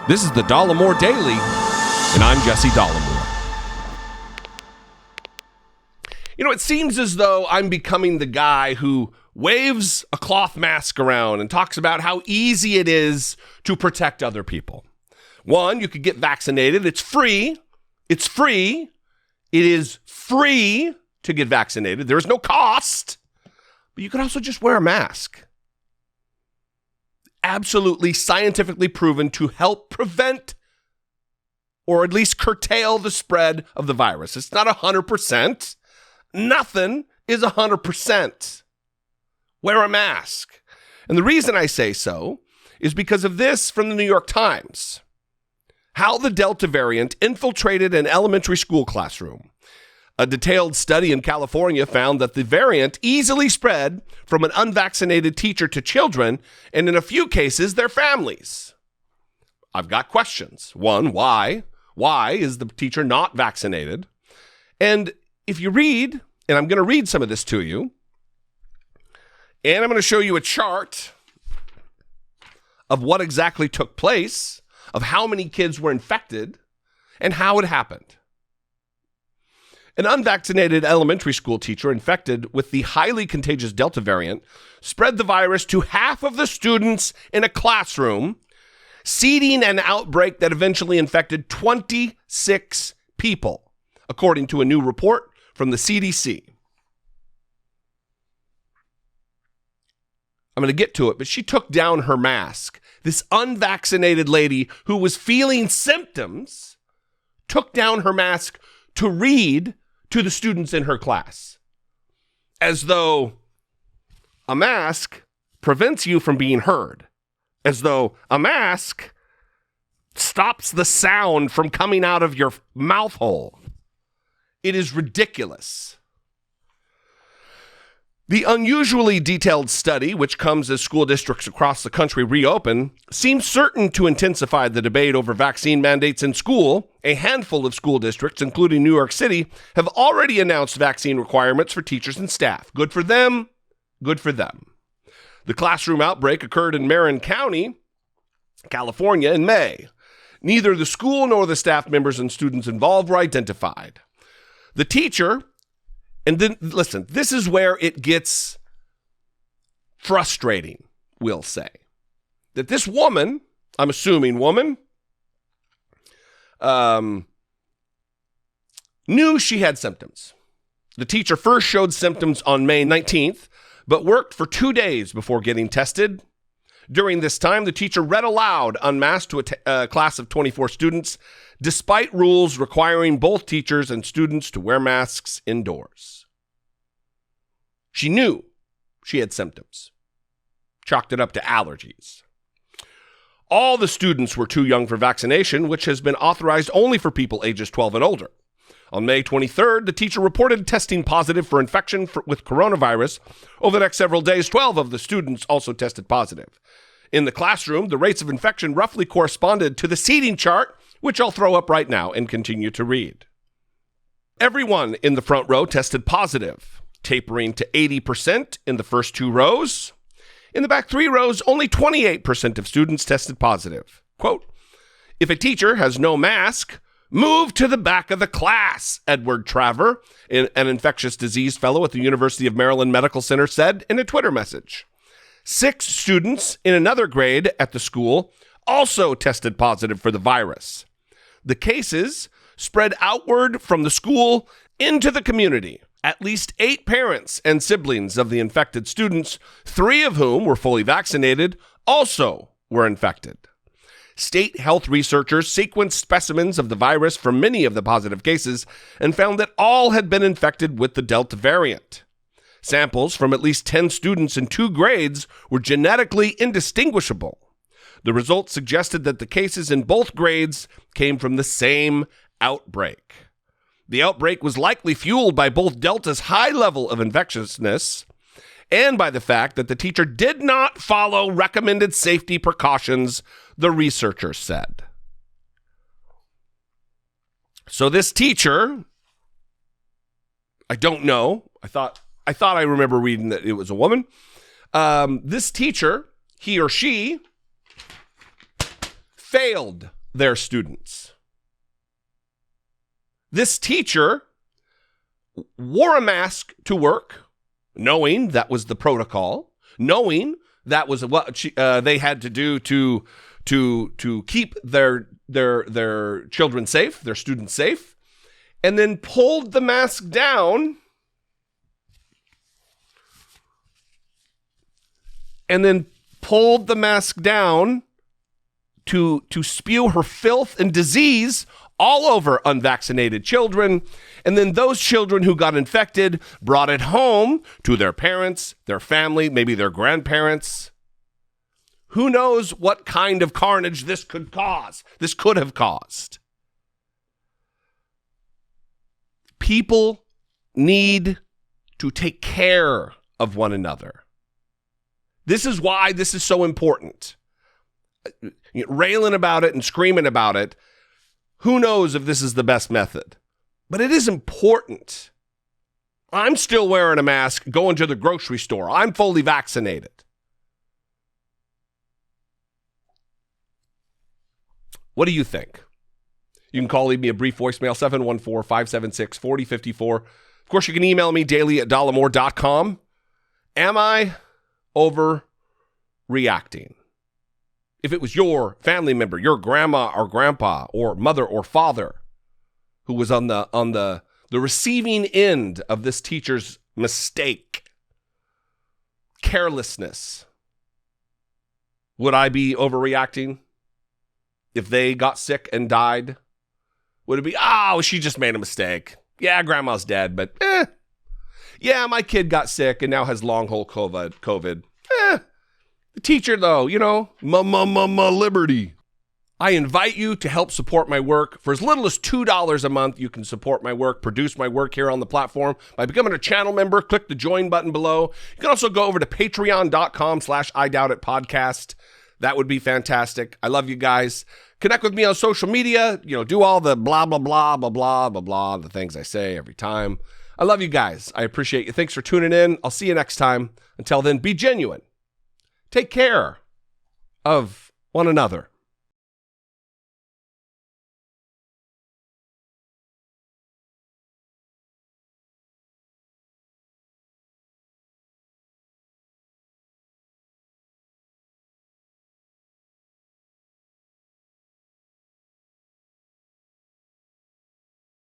This is the Dollemore Daily, and I'm Jesse Dollemore. You know, it seems as though I'm becoming the guy who waves a cloth mask around and talks about how easy it is to protect other people. One, you could get vaccinated. It's free. It's free. It is free to get vaccinated. There is no cost. But you could also just wear a mask. Absolutely scientifically proven to help prevent or at least curtail the spread of the virus. It's not 100%. Nothing is 100%. Wear a mask. And the reason I say so is because of this from the New York Times. How the Delta variant infiltrated an elementary school classroom. A detailed study in California found that the variant easily spread from an unvaccinated teacher to children, and in a few cases, their families. I've got questions. One, why? Why is the teacher not vaccinated? And if you read, and I'm going to read some of this to you, and I'm going to show you a chart of what exactly took place, of how many kids were infected, and how it happened. An unvaccinated elementary school teacher infected with the highly contagious Delta variant spread the virus to half of the students in a classroom, seeding an outbreak that eventually infected 26 people, according to a new report from the CDC. I'm going to get to it, but she took down her mask. This unvaccinated lady who was feeling symptoms took down her mask to read to the students in her class, as though a mask prevents you from being heard, as though a mask stops the sound from coming out of your mouth hole. It is ridiculous. The unusually detailed study, which comes as school districts across the country reopen, seems certain to intensify the debate over vaccine mandates in school. A handful of school districts, including New York City, have already announced vaccine requirements for teachers and staff. Good for them. Good for them. The classroom outbreak occurred in Marin County, California, in May. Neither the school nor the staff members and students involved were identified. The teacher... And then, listen, this is where it gets frustrating, we'll say. That this woman, I'm assuming woman, knew she had symptoms. The teacher first showed symptoms on May 19th, but worked for 2 days before getting tested. During this time, the teacher read aloud Unmasked to a class of 24 students, despite rules requiring both teachers and students to wear masks indoors. She knew she had symptoms. Chalked it up to allergies. All the students were too young for vaccination, which has been authorized only for people ages 12 and older. On May 23rd, the teacher reported testing positive for infection with coronavirus. Over the next several days, 12 of the students also tested positive. In the classroom, the rates of infection roughly corresponded to the seating chart, which I'll throw up right now and continue to read. Everyone in the front row tested positive, tapering to 80% in the first 2 rows. In the back 3 rows, only 28% of students tested positive. Quote, "If a teacher has no mask, move to the back of the class," Edward Traver, an infectious disease fellow at the University of Maryland Medical Center, said in a Twitter message. 6 students in another grade at the school also tested positive for the virus. The cases spread outward from the school into the community. At least 8 parents and siblings of the infected students, 3 of whom were fully vaccinated, also were infected. State health researchers sequenced specimens of the virus from many of the positive cases and found that all had been infected with the Delta variant. Samples from at least 10 students in 2 grades were genetically indistinguishable. The results suggested that the cases in both grades came from the same outbreak. The outbreak was likely fueled by both Delta's high level of infectiousness and by the fact that the teacher did not follow recommended safety precautions, the researchers said. So this teacher, I don't know. I thought I remember reading that it was a woman. This teacher, he or she, failed their students. This teacher wore a mask to work, knowing that was the protocol, knowing that was what they had to do to keep their children safe, their students safe, and then pulled the mask down to spew her filth and disease all over unvaccinated children. And then those children who got infected brought it home to their parents, their family, maybe their grandparents. Who knows what kind of carnage this could have caused. People need to take care of one another. This is why this is so important. Railing about it and screaming about it, who knows if this is the best method? But it is important. I'm still wearing a mask going to the grocery store. I'm fully vaccinated. What do you think? You can leave me a brief voicemail, 714-576-4054. Of course, you can email me daily at dollemore.com. Am I overreacting? If it was your family member, your grandma or grandpa or mother or father who was on the receiving end of this teacher's mistake, carelessness, would I be overreacting? If they got sick and died, would it be, she just made a mistake. Yeah, grandma's dead, but yeah, my kid got sick and now has long haul COVID. The teacher, though, liberty. I invite you to help support my work. For as little as $2 a month, you can support my work, produce my work here on the platform by becoming a channel member. Click the join button below. You can also go over to patreon.com/IDoubtItPodcast. That would be fantastic. I love you guys. Connect with me on social media. Do all the blah, blah, blah, blah, blah, blah, blah, the things I say every time. I love you guys. I appreciate you. Thanks for tuning in. I'll see you next time. Until then, be genuine. Take care of one another.